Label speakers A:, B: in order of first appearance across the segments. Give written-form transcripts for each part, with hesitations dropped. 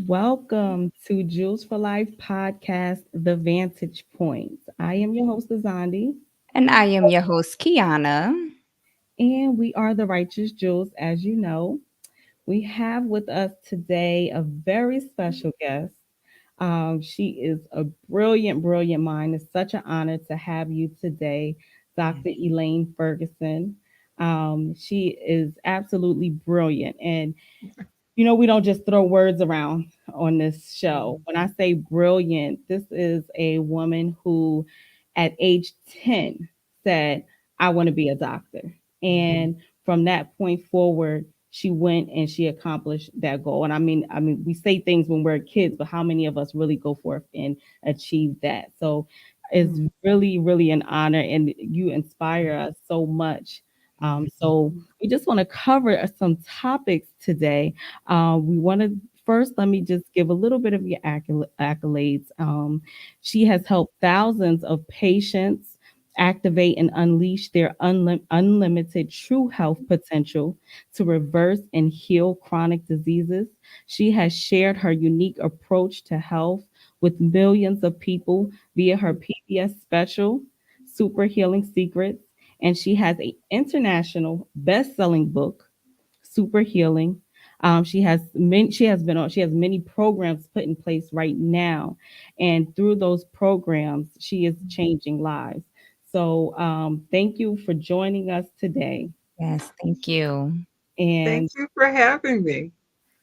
A: Welcome to Jules for Life podcast, The Vantage Point. I am your host, Azandi,
B: And I am your host, Kiana.
A: and we are the Righteous Jules, as you know. We have with us today a very special guest. She is a brilliant, brilliant mind. It's such an honor to have you today, Dr. Elaine Ferguson. She is absolutely brilliant. And we don't just throw words around on this show. When I say brilliant, this is a woman who, at age 10, said, I want to be a doctor. And from that point forward, she went and she accomplished that goal. And I mean, we say things when we're kids, but how many of us really go forth and achieve that? So it's really, really an honor, and you inspire us so much. So we just want to cover some topics today. We want to first let me just give a little bit of your accolades. She has helped thousands of patients activate and unleash their unlimited true health potential to reverse and heal chronic diseases. She has shared her unique approach to health with millions of people via her PBS special, Super Healing Secrets, and she has an international best-selling book, Super Healing. She has many programs put in place right now, and through those programs, she is changing lives. So, thank you for joining us today.
B: Yes, thank you.
A: And
C: Thank you for having me.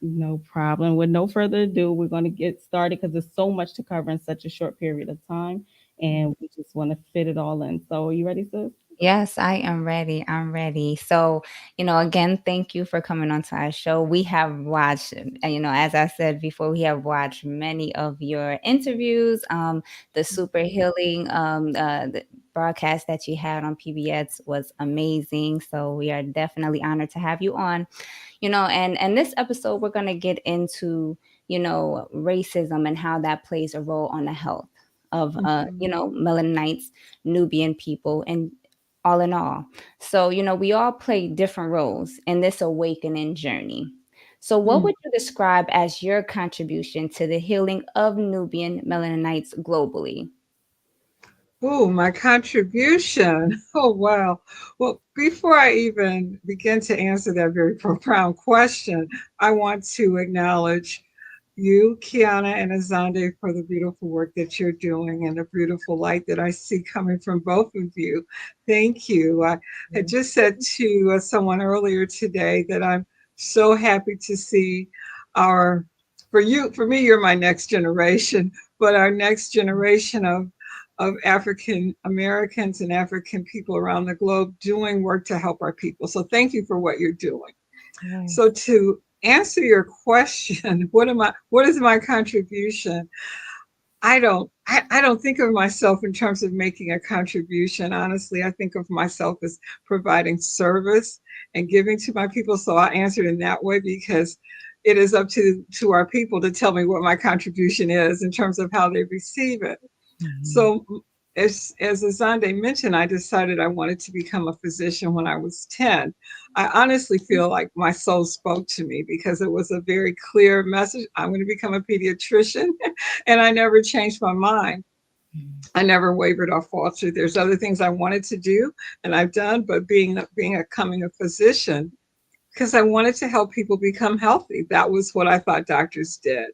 A: no problem. With no further ado, we're going to get started because there's so much to cover in such a short period of time, and we just want to fit it all in. So, are you ready, sis?
B: Yes, I am ready. I'm ready. So, again, thank you for coming on to our show. We have watched, as I said before, we have watched many of your interviews, the super healing the broadcast that you had on PBS was amazing. So we are definitely honored to have you on. And this episode we're going to get into racism and how that plays a role on the health of Melanites, Nubian people, and all in all. So we all play different roles in this awakening journey. So what
A: Mm.
B: would you describe as your contribution to the healing of Nubian Melanites globally?
C: Oh, my contribution. Oh, wow. Well, before I even begin to answer that very profound question, I want to acknowledge you, Kiana, and Azande for the beautiful work that you're doing and the beautiful light that I see coming from both of you. Thank you. I had just said to someone earlier today that I'm so happy to see our, for me, you're my next generation, but our next generation of African Americans and African people around the globe doing work to help our people. So thank you for what you're doing. So
B: Yes.
C: to answer your question, what is my contribution? I don't think of myself in terms of making a contribution. Honestly, I think of myself as providing service and giving to my people. So I answered in that way because it is up to our people to tell me what my contribution is in terms of how they receive it.
B: Mhm.
C: So as Azande mentioned, I decided I wanted to become a physician when I was 10. I honestly feel like my soul spoke to me because it was a very clear message. I'm going to become a pediatrician. And I never changed my mind. I never wavered or faltered. There's other things I wanted to do and I've done, but becoming a physician because I wanted to help people become healthy. That was what I thought doctors did.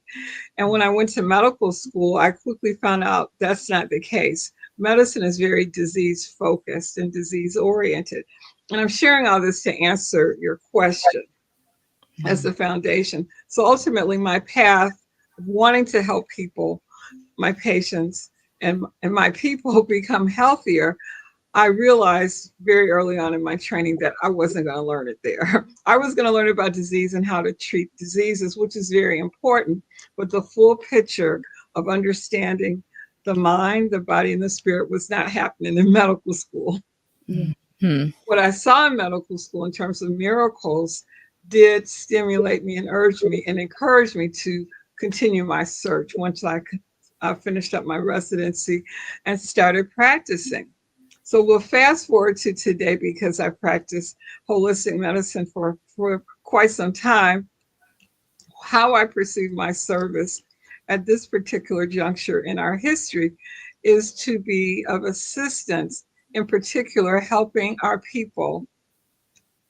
C: And when I went to medical school, I quickly found out that's not the case. Medicine is very disease focused and disease oriented. And I'm sharing all this to answer your question as the foundation. So ultimately, my path of wanting to help people, my patients, and my people become healthier, I realized very early on in my training that I wasn't going to learn it there. I was going to learn about disease and how to treat diseases, which is very important. But the full picture of understanding the mind, the body, and the spirit was not happening in medical school.
B: Mhm.
C: What I saw in medical school in terms of miracles did stimulate me and urge me and encourage me to continue my search once I finished up my residency and started practicing. So we'll fast forward to today because I practiced holistic medicine for quite some time. how I perceive my service at this particular juncture in our history is to be of assistance, in particular, helping our people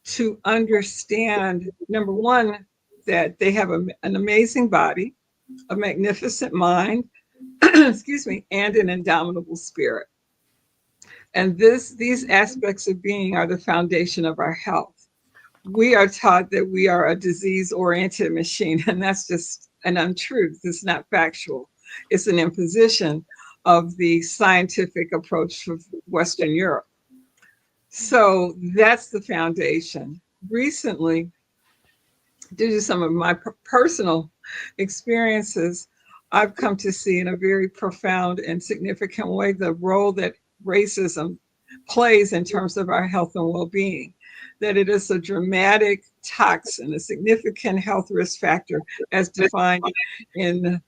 C: to understand, number one, that they have an amazing body, a magnificent mind, excuse me, and an indomitable spirit. And these aspects of being are the foundation of our health. We are taught that we are a disease oriented machine, and that's just an untruth. It's not factual. It's an imposition of the scientific approach of Western Europe. So that's the foundation. Recently, due to some of my personal experiences, I've come to see in a very profound and significant way the role that racism plays in terms of our health and well-being. That it is a dramatic toxin, a significant health risk factor as defined in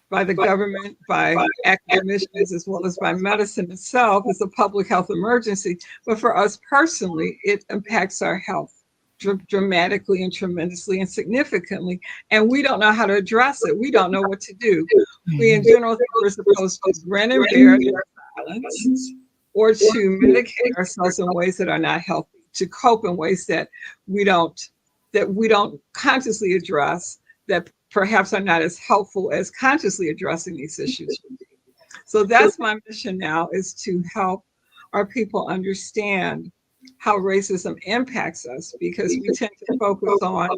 C: by the government, by academicians, as well as by medicine itself. It's a public health emergency. But for us personally, it impacts our health dramatically and tremendously and significantly. And we don't know how to address it. We don't know what to do. We, in general, think we're supposed to grin and bear it in silence, or to medicate ourselves in ways that are not healthy, to cope in ways that we don't consciously address, that perhaps are not as helpful as consciously addressing these issues. So that's my mission now, is to help our people understand how racism impacts us, because we tend to focus on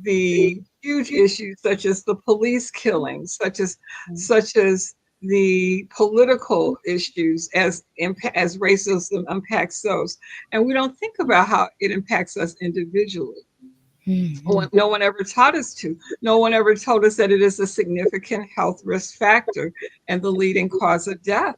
C: the huge issues such as the police killings, such as the political issues as racism impacts those. And we don't think about how it impacts us individually. No one ever taught us to. No one ever told us that it is a significant health risk factor and the leading cause of death,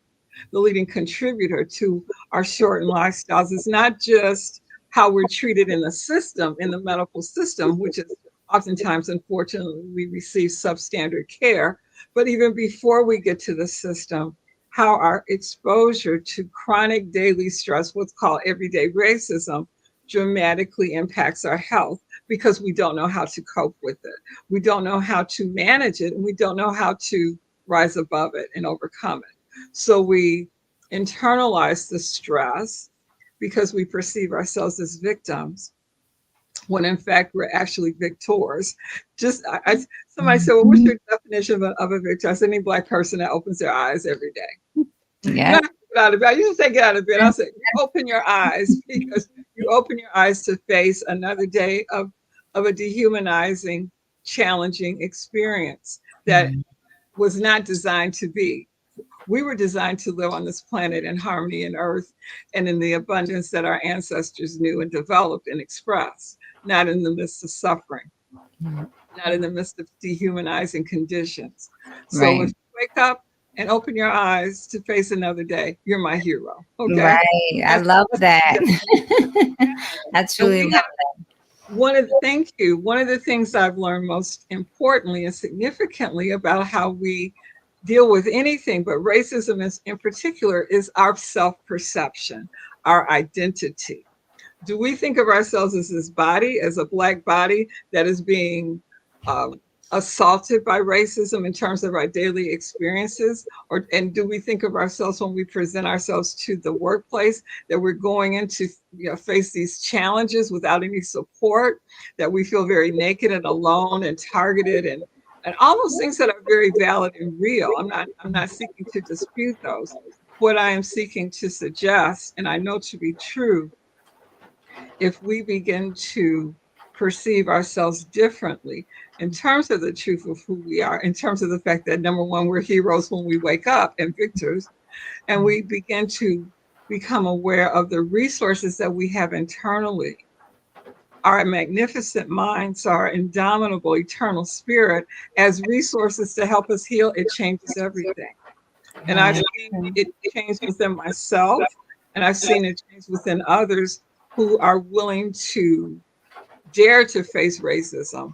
C: the leading contributor to our shortened lifestyles. It's not just how we're treated in the system, in the medical system, which is oftentimes, unfortunately, we receive substandard care, but even before we get to the system, how our exposure to chronic daily stress, what's called everyday racism, dramatically impacts our health, because we don't know how to cope with it. We don't know how to manage it, and we don't know how to rise above it and overcome it. So we internalize the stress because we perceive ourselves as victims, when in fact we're actually victors. Somebody said, well, what's your definition of a victor? I said, any Black person that opens their eyes every day.
B: Yeah.
C: Not get out of bed. I used to say get out of bed. I said, open your eyes, because you open your eyes to face another day of a dehumanizing, challenging experience that was not designed to be. We were designed to live on this planet in harmony and earth and in the abundance that our ancestors knew and developed and expressed, not in the midst of suffering, not in the midst of dehumanizing conditions. So if
B: Right.
C: you wake up and open your eyes to face another day, you're my hero. Okay.
B: Right. I
C: That's,
B: love
C: that's
B: that.
C: yes.
B: I
C: And
B: truly
C: we
B: love
C: have thank you. One of the things I've learned most importantly and significantly about how we deal with anything, but racism is in particular, is our self-perception, our identity. Do we think of ourselves as this body, as a Black body that is being um, assaulted by racism in terms of our daily experiences? And do we think of ourselves, when we present ourselves to the workplace, that we're going into, face these challenges without any support, that we feel very naked and alone and targeted, and all those things that are very valid and real? I'm not seeking to dispute those. What I am seeking to suggest, and I know to be true, if we begin to perceive ourselves differently in terms of the truth of who we are, in terms of the fact that, number one, we're heroes when we wake up and victors, and we begin to become aware of the resources that we have internally, our magnificent minds, our indomitable eternal spirit, as resources to help us heal, it changes everything. And I've seen it change within myself, and I've seen it change within others who are willing to dare to face racism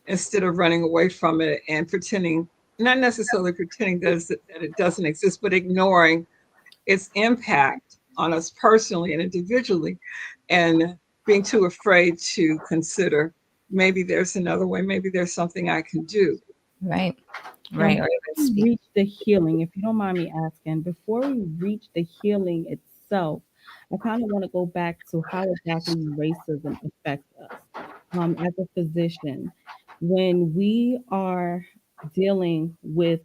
C: instead of running away from it and pretending, not necessarily pretending that it doesn't exist, but ignoring its impact on us personally and individually, and being too afraid to consider maybe there's another way. Maybe there's something I can do.
B: Right.
A: Now,
B: Right. Or
A: before
B: even
A: we
B: speak.
A: reach the healing, if you don't mind me asking, before we reach the healing itself, I kind of want to go back to how exactly racism affects us. As a physician, when we are dealing with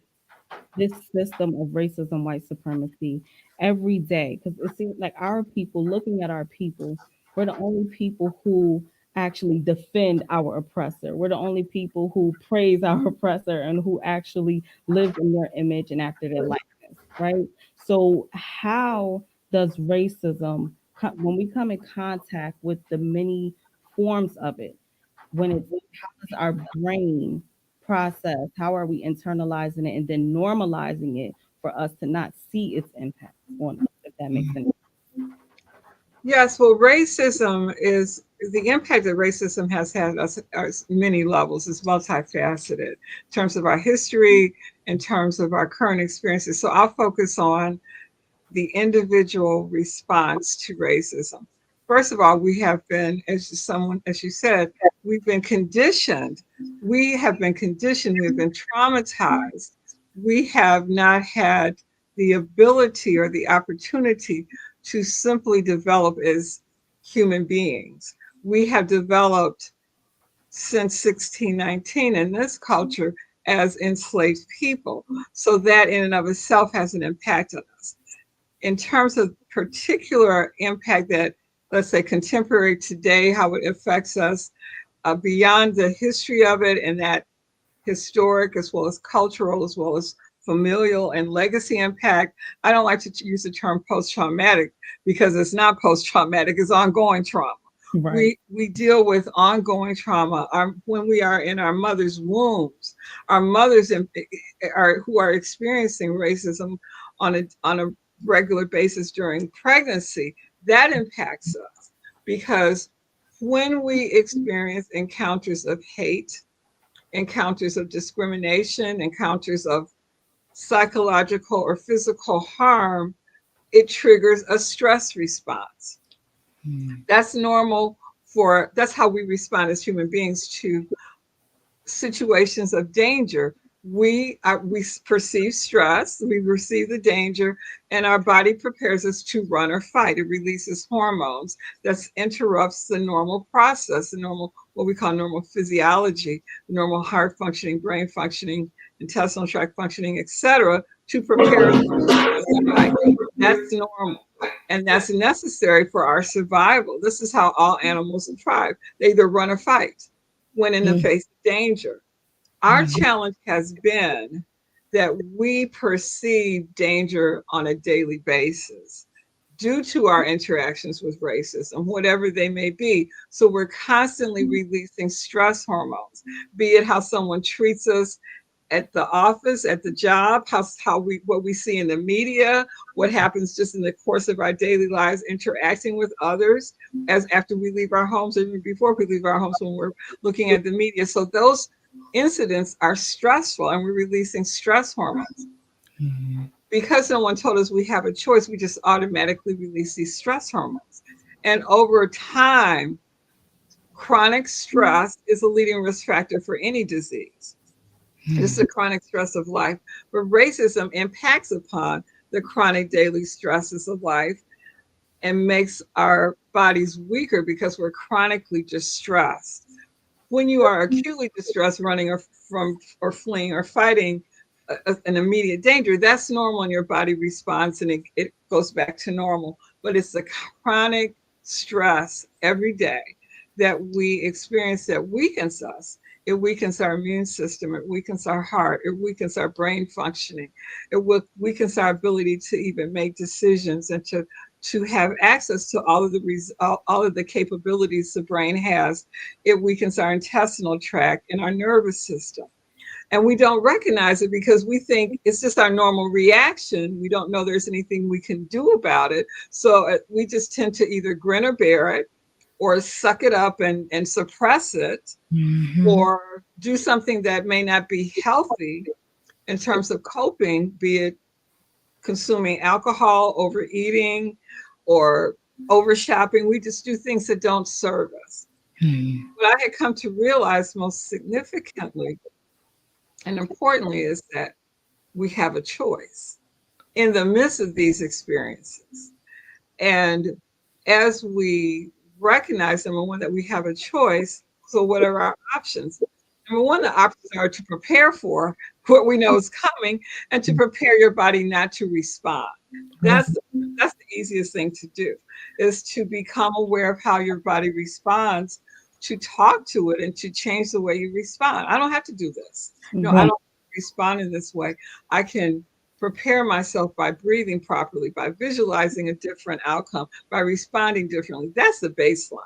A: this system of racism, white supremacy every day, because it seems like our people, looking at our people, we're the only people who actually defend our oppressor. We're the only people who praise our oppressor and who actually live in their image and after their likeness, right? So, how does racism, when we come in contact with the many forms of it, when it's how does our brain process, how are we internalizing it and then normalizing it for us to not see its impact on us, if that makes sense.
C: Yes, well, racism is the impact that racism has had us at many levels. Is multifaceted in terms of our history, in terms of our current experiences. So I'll focus on the individual response to racism. First of all, we have been, as you said, we've been conditioned. We have been conditioned. We have been traumatized. We have not had the ability or the opportunity to simply develop as human beings. We have developed since 1619 in this culture as enslaved people. So that in and of itself has an impact on us in terms of particular impact that, let's say, contemporary today, how it affects us beyond the history of it and that historic as well as cultural as well as familial and legacy impact. I don't like to use the term post-traumatic because it's not post-traumatic, it's ongoing trauma.
A: Right.
C: We deal with ongoing trauma when we are in our mother's wombs. Our mothers are who are experiencing racism on a regular basis during pregnancy. That impacts us because when we experience encounters of hate, encounters of discrimination, encounters of psychological or physical harm, it triggers a stress response. That's normal that's how we respond as human beings to situations of danger. We perceive stress, we receive the danger, and our body prepares us to run or fight. It releases hormones that interrupts the normal process, the normal what we call normal physiology, normal heart functioning, brain functioning, intestinal tract functioning, etc., to prepare us for run or fight. That's normal. And that's necessary for our survival. This is how all animals thrive. They either run or fight when in the
A: Mm.
C: face of danger. Our challenge has been that we perceive danger on a daily basis due to our interactions with racism, whatever they may be. So we're constantly releasing stress hormones, be it how someone treats us at the office, at the job, how we what we see in the media, what happens just in the course of our daily lives, interacting with others as after we leave our homes, even before we leave our homes when we're looking at the media. So those incidents are stressful and we're releasing stress hormones. Because no one told us we have a choice, we just automatically release these stress hormones. And over time, chronic stress is a leading risk factor for any disease. It's the chronic stress of life. But racism impacts upon the chronic daily stresses of life and makes our bodies weaker because we're chronically distressed. When you are acutely distressed, running or fleeing or fighting an immediate danger, that's normal and your body responds and it goes back to normal. But it's the chronic stress every day that we experience that weakens us. It weakens our immune system. It weakens our heart. It weakens our brain functioning. Weakens our ability to even make decisions and to have access to all of the capabilities the brain has. It weakens our intestinal tract and our nervous system. And we don't recognize it because we think it's just our normal reaction. We don't know there's anything we can do about it. So we just tend to either grin or bear it or suck it up and suppress it
B: Mm-hmm.
C: or do something that may not be healthy in terms of coping, be it consuming alcohol, overeating, or over shopping. We just do things that don't serve us.
B: Hmm.
C: What I had come to realize most significantly and importantly is that we have a choice in the midst of these experiences. And as we recognize, number one, that we have a choice, so what are our options? Number one, the options are to prepare for what we know is coming and to prepare your body not to respond. That's that's the easiest thing to do, is to become aware of how your body responds, to talk to it and to change the way you respond. I don't have to do this. No, I
B: Right.
C: don't respond in this way. I can prepare myself by breathing properly, by visualizing a different outcome, by responding differently. That's the baseline.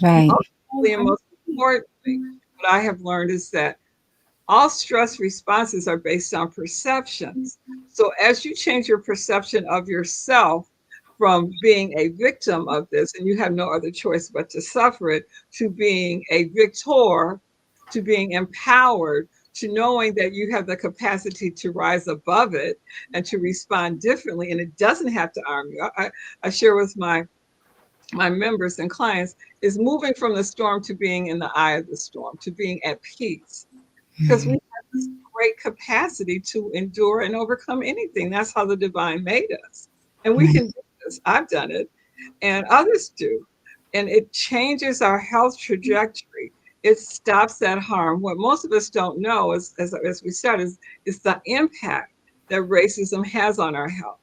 B: Right.
C: Ultimately, and most importantly, what I have learned is that all stress responses are based on perceptions. So as you change your perception of yourself from being a victim of this, and you have no other choice but to suffer it, to being a victor, to being empowered, to knowing that you have the capacity to rise above it and to respond differently, and it doesn't have to harm you. I share with my members and clients is moving from the storm to being in the eye of the storm, to being at peace, because we
B: Hmm.
C: have this great capacity to endure and overcome anything. That's how the divine made us. And we
B: Right.
C: can do this. I've done it, and others do. And it changes our health trajectory. It stops that harm. What most of us don't know, as we said, is the impact that racism has on our health,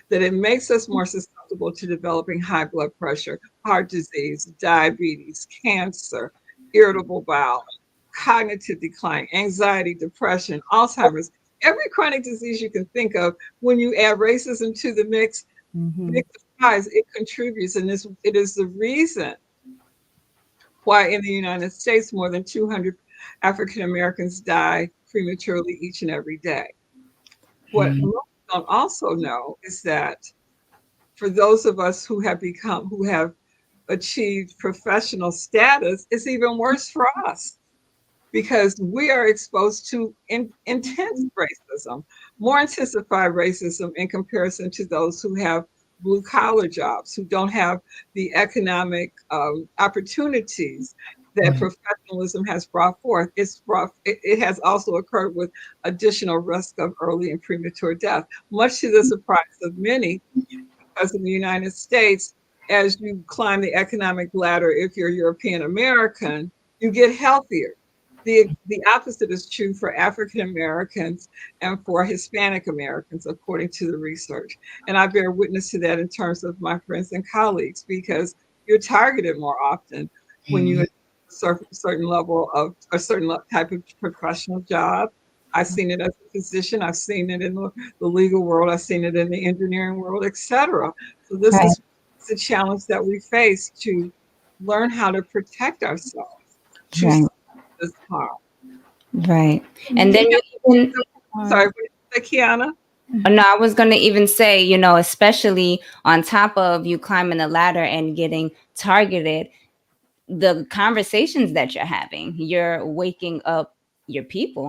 C: that it makes us more susceptible to developing high blood pressure, heart disease, diabetes, cancer, irritable bowel, cognitive decline, anxiety, depression, Alzheimer's, every chronic disease you can think of. When you add racism to the mix,
A: Mm-hmm.
C: big surprise, it contributes. And it is the reason why in the United States more than 200 African Americans die prematurely each and every day. What
B: Hmm.
C: most don't also know is that for those of us who have achieved professional status, it's even worse for us because we are exposed to intense racism, more intensified racism in comparison to those who have blue collar jobs, who don't have the economic opportunities that
B: Right.
C: professionalism has brought forth. It has also occurred with additional risk of early and premature death, much to the surprise of many, because in the United States, as you climb the economic ladder, if you're European American, you get healthier. The opposite is true for African Americans and for Hispanic Americans, according to the research. And I bear witness to that in terms of my friends and colleagues, because you're targeted more often when you
B: Hmm.
C: achieve a certain level of a certain type of professional job. I've seen it as a physician. I've seen it in the legal world. I've seen it in the engineering world, etc. So this
B: Right.
C: is the challenge that we face, to learn how to protect ourselves, to
B: Right.
C: stop this harm.
B: Right. And then you even,
C: Kiana, sorry, what did you say, Kiana?
B: no, I was going to even say, especially on top of you climbing the ladder and getting targeted, the conversations that you're waking up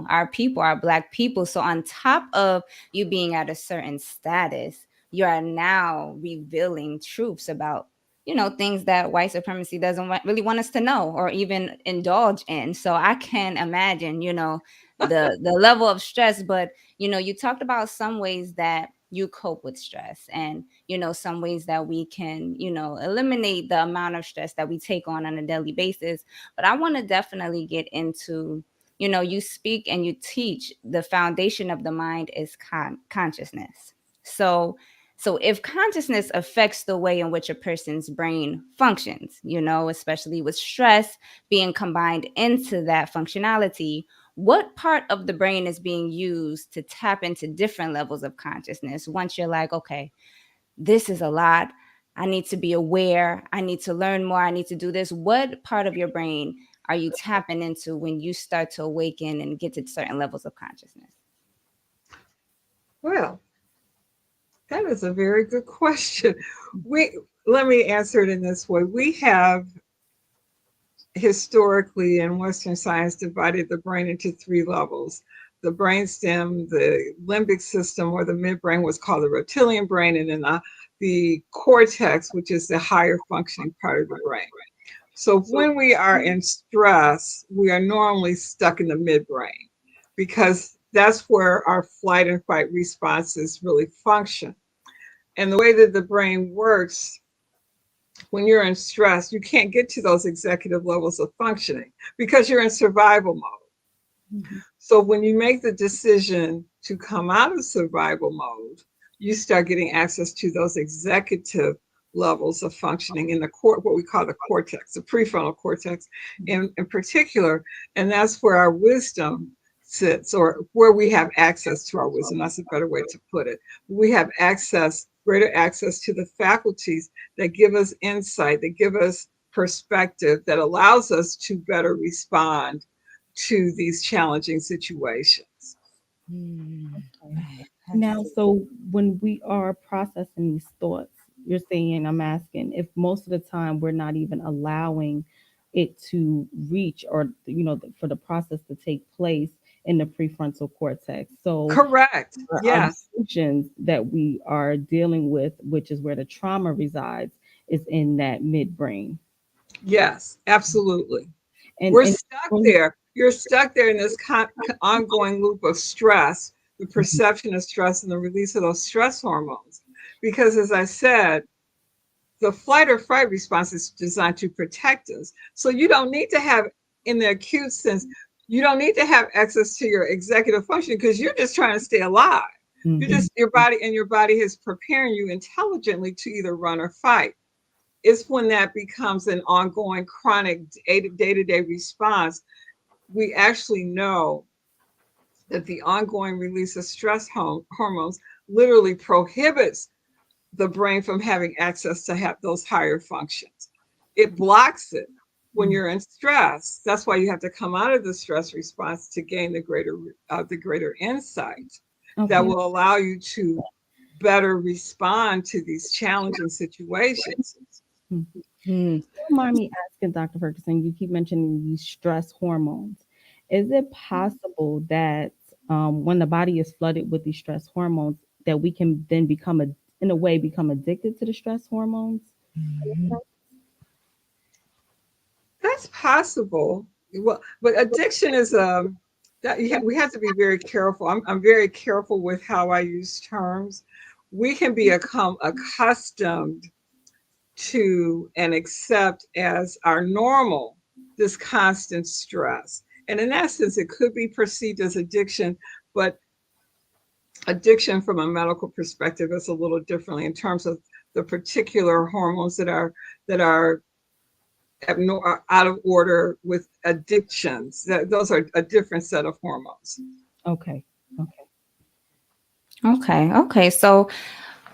B: our people, our black people. So on top of you being at a certain status, you are now revealing truths about, things that white supremacy doesn't really want us to know or even indulge in. So I can imagine, the level of stress. But you talked about some ways that you cope with stress, and some ways that we can eliminate the amount of stress that we take on a daily basis. But I want to definitely get into, you speak and you teach the foundation of the mind is consciousness. So if consciousness affects the way in which a person's brain functions, especially with stress being combined into that functionality, what part of the brain is being used to tap into different levels of consciousness once you're like, okay, this is a lot. I need to be aware. I need to learn more. I need to do this. What part of your brain are you tapping into when you start to awaken and get to certain levels of consciousness?
C: Well, that is a very good question. We Let me answer it in this way. We have historically in Western science divided the brain into three levels. The brainstem, the limbic system, or the midbrain, was called the reptilian brain, and then the cortex, which is the higher functioning part of the brain. So when we are in stress, we are normally stuck in the midbrain because that's where our flight and fight responses really function. And the way that the brain works, when you're in stress, you can't get to those executive levels of functioning because you're in survival mode.
A: Mhm.
C: So when you make the decision to come out of survival mode, you start getting access to those executive levels of functioning in the what we call the cortex, the prefrontal cortex in particular. And that's where our wisdom sits, or where we have access to our wisdom. That's a better way to put it. We have access, greater access to the faculties that give us insight, that give us perspective, that allows us to better respond to these challenging situations.
B: Hmm.
A: Okay.
B: Right.
A: Now, so when we are processing these thoughts, you're saying, I'm asking if most of the time we're not even allowing it to reach, or, for the process to take place in the prefrontal cortex. So
C: Correct.
A: our
C: Yes.
A: emotions that we are dealing with, which is where the trauma resides, is in that midbrain.
C: Yes, absolutely.
A: And
C: We're stuck
A: when,
C: there. You're stuck there in this ongoing loop of stress, the perception of stress, and the release of those stress hormones. Because, as I said, the flight or fight response is designed to protect us. So you don't need to have, in the acute sense, you don't need to have access to your executive function because you're just trying to stay alive. You're
A: Mhm.
C: just your body is preparing you intelligently to either run or fight. It's when that becomes an ongoing chronic day-to-day response. We actually know that the ongoing release of stress hormones literally prohibits the brain from having access to have those higher functions. It blocks it when you're in stress. That's why you have to come out of the stress response to gain the greater insight that
A: Okay.
C: will allow you to better respond to these challenging situations.
A: Mhm.
B: Hmm.
A: Don't mind me asking, Dr. Ferguson, you keep mentioning these stress hormones. Is it possible that when the body is flooded with these stress hormones, that we can then in a way, become addicted to the stress hormones?
C: That's possible. Well, but addiction is we have to be very careful. I'm very careful with how I use terms. We can become accustomed to and accept as our normal this constant stress. And in essence, it could be perceived as addiction, but addiction from a medical perspective is a little differently in terms of the particular hormones that are out of order with addictions. Those are a different set of hormones.
A: Okay. Okay.
B: Okay. Okay. So,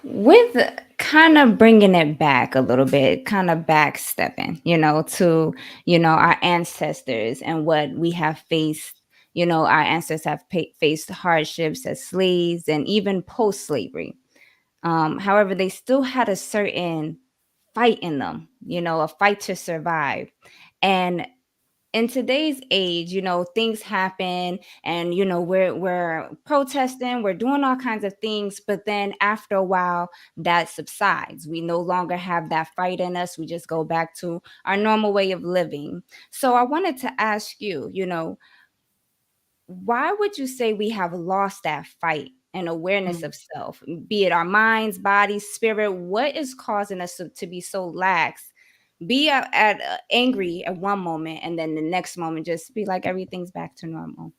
B: with kind of bringing it back a little bit, kind of backstepping, to, our ancestors and what we have faced. Our ancestors have faced hardships as slaves and even post slavery. However, they still had a certain fight in them, a fight to survive. And in today's age, things happen, and we're protesting, we're doing all kinds of things, but then after a while that subsides. We no longer have that fight in us. We just go back to our normal way of living. So I wanted to ask you, why would you say we have lost that fight and awareness
C: Mm.
B: of self, be it our minds, body, spirit? What is causing us to be so lax, be angry at one moment, and then the next moment just be like everything's back to normal?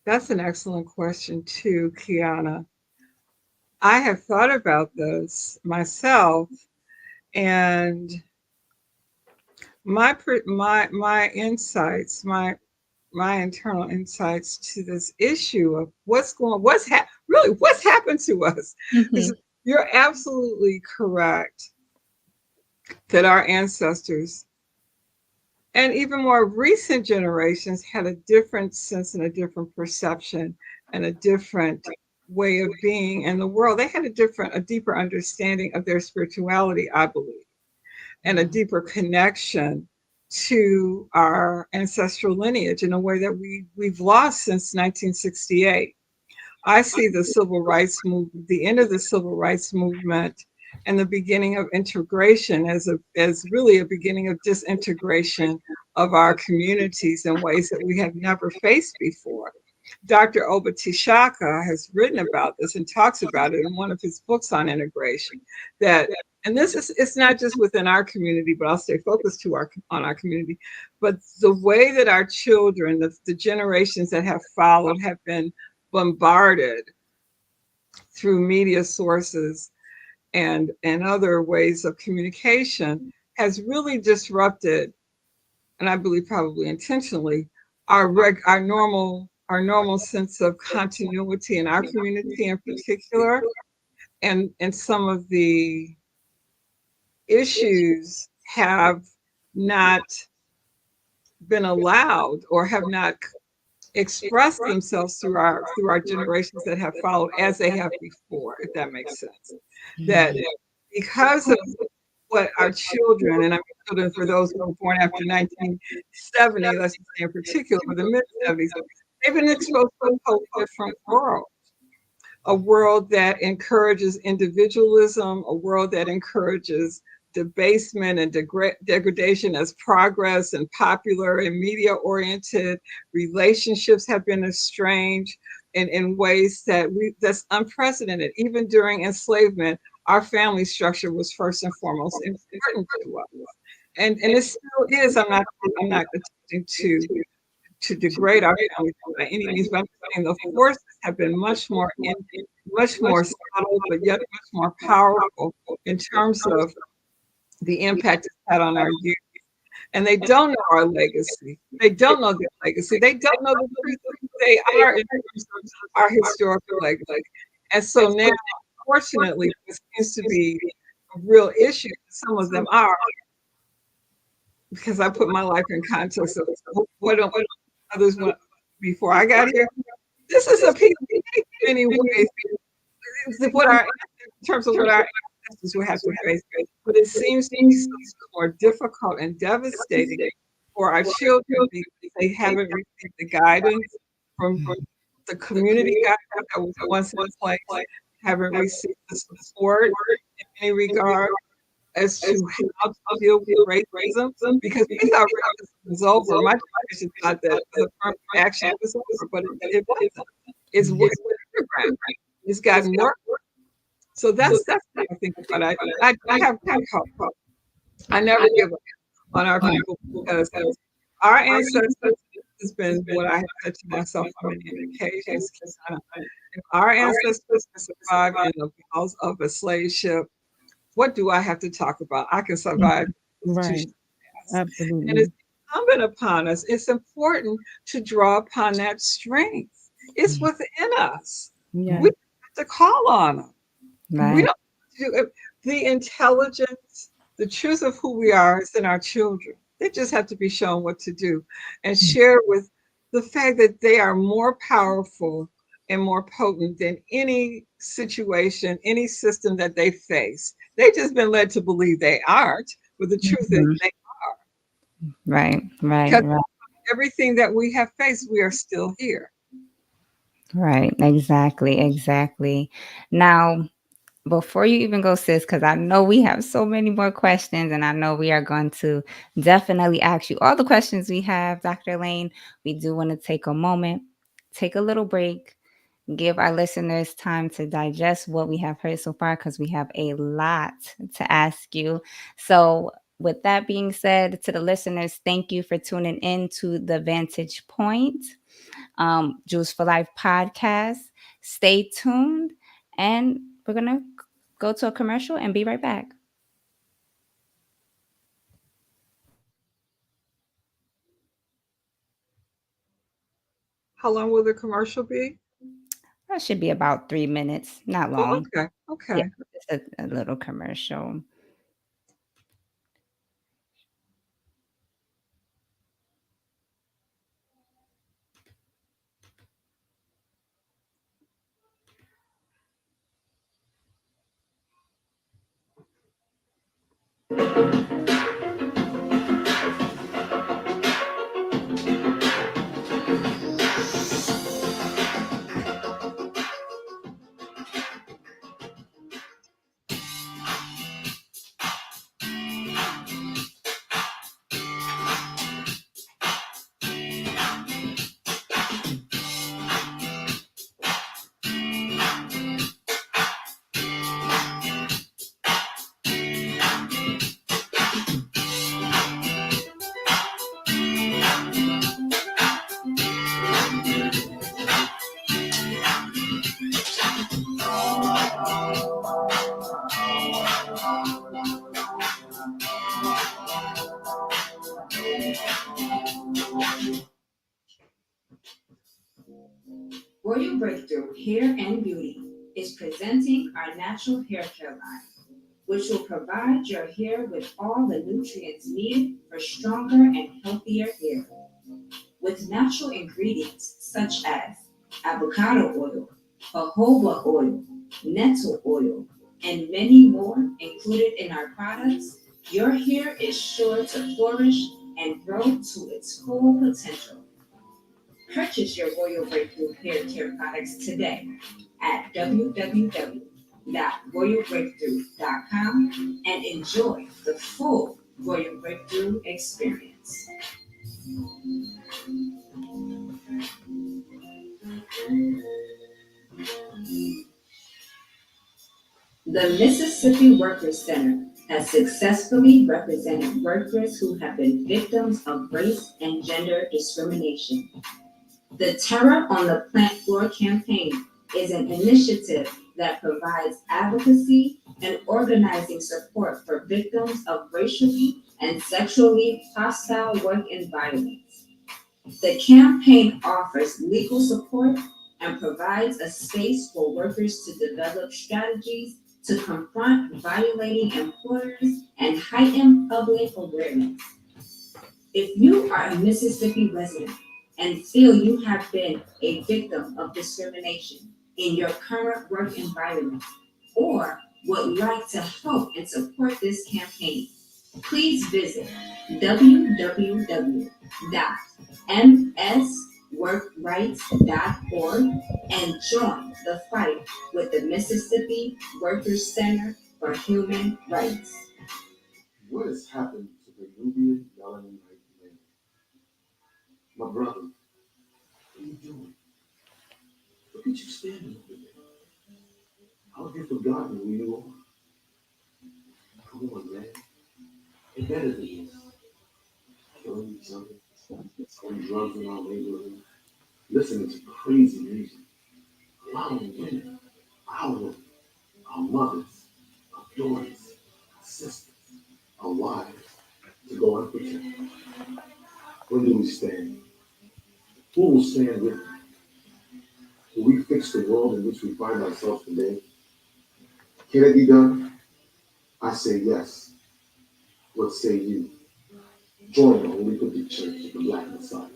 C: That's an excellent question too, Kiana. I have thought about this myself, and my insights, my internal insights to this issue of what's happened to us is,
B: Mhm.
C: you're absolutely correct that our ancestors and even more recent generations had a different sense and a different perception and a different way of being in the world. They had a deeper understanding of their spirituality, I believe, and a deeper connection to our ancestral lineage in a way that we've lost since 1968. I see the civil rights movement, the end of the civil rights movement, and the beginning of integration as really a beginning of disintegration of our communities in ways that we have never faced before. Dr. Obetishaka has written about this and talks about it in one of his books on integration. That, and this is, it's not just within our community, but I'll stay focused to on our community. But the way that our children, the generations that have followed, have been bombarded through media sources and other ways of communication has really disrupted, and I believe probably intentionally, our normal sense of continuity in our community in particular, and some of the issues have not been allowed or have not expressed themselves through our generations that have followed as they have before, if that makes sense. That because of what our children, and I'm children for those who were born after 1970, let's just say in particular, or the mid 70s, they've been exposed to a totally different world. A world that encourages individualism, a world that encourages debasement and degradation as progress and popular and media oriented. Relationships have been estranged in ways that's unprecedented. Even during enslavement, our family structure was first and foremost important to us. And it still is. I'm not attempting to degrade our families by any means, but I'm saying the forces have been much more subtle, but yet much more powerful in terms of the impact it's had on our youth. And they don't know our legacy. They don't know their legacy. They don't know the truth of who they are in terms of our historical legacy. And so now, unfortunately, this seems to be a real issue. Some of them are, because I put my life in context of what others went before I got here. This is a piece in many ways. What our in terms of what our ancestors will have to face, but it seems to be so much more difficult and devastating for our children because they haven't received the guidance from the community guidance that was once in place, haven't received the support in any regard as to how to deal with racism, because we thought racism was over. My generation thought that the affirmative action was over, but it wasn't. It's underground. It's gotten worse. So that's what I think about. I have good hope. I never give up on our people because our ancestors has been what I have said to myself on many occasions. If our ancestors can survive in the walls of a slave ship, what do I have to talk about? I can survive
A: Right.
C: institutional past. And
A: Absolutely.
C: it's incumbent upon us. It's important to draw upon that strength. It's within us.
A: Yeah.
C: We have to call on them. We
B: Right.
C: don't do it. The intelligence, the truth of who we are is in our children. They just have to be shown what to do and share with the fact that they are more powerful and more potent than any situation, any system that they face. They've just been led to believe they aren't, but the truth is
B: Mhm.
C: they,
B: Right, right,
C: because
B: right,
C: everything that we have faced, we are still here.
B: right. Exactly, exactly. Now, before you even go, sis, because I know we have so many more questions, and I know we are going to definitely ask you all the questions we have, Dr. Lane. We do want to take a moment, take a little break, give our listeners time to digest what we have heard so far, because we have a lot to ask you. So, with that being said, to the listeners, thank you for tuning in to the Vantage Point, Juice for Life podcast. Stay tuned, and we're going to go to a commercial and be right back.
C: How long will the commercial be?
B: That should be about 3 minutes, not
C: Oh,
B: long.
C: okay.
B: Yeah,
C: Okay.
B: just a little commercial. Royal Breakthrough Hair and Beauty is presenting our natural hair care line, which will provide your hair with all the nutrients needed for stronger and healthier hair. With natural ingredients such as avocado oil, jojoba oil, nettle oil, and many more included in our products, your hair is sure to flourish and grow to its full potential. Purchase your Royal Breakthrough Hair Care products today at www.royalbreakthrough.com and enjoy the full Royal Breakthrough experience. The Mississippi Workers Center has successfully represented workers who have been victims of race and gender discrimination. The Terror on the Plant Floor campaign is an initiative that provides advocacy and organizing support for victims of racially and sexually hostile work environments. The campaign offers legal support and provides a space for workers to develop strategies to confront violating employers and heighten public awareness. If you are a Mississippi resident and feel you have been a victim of discrimination in your current work environment or would like to help and support this campaign, please visit www.msworkrights.org and join the fight with the Mississippi Workers Center for Human Rights.
D: What has happened to the Nubian melanin-white man? My brother, what are you doing? Look at you standing over there. How have you forgotten who you are? Come on, man. You're better than this. Killing each other, selling drugs in our neighborhood, listening to crazy music, allowing women, our women, our mothers, our daughters, our sisters, our wives to go unprotected. When do we stand? Who will stand with us? Will we fix the world in which we find ourselves today? Can it be done? I say yes. What say you? Join the Holy Cryptic Church of the Black Messiah.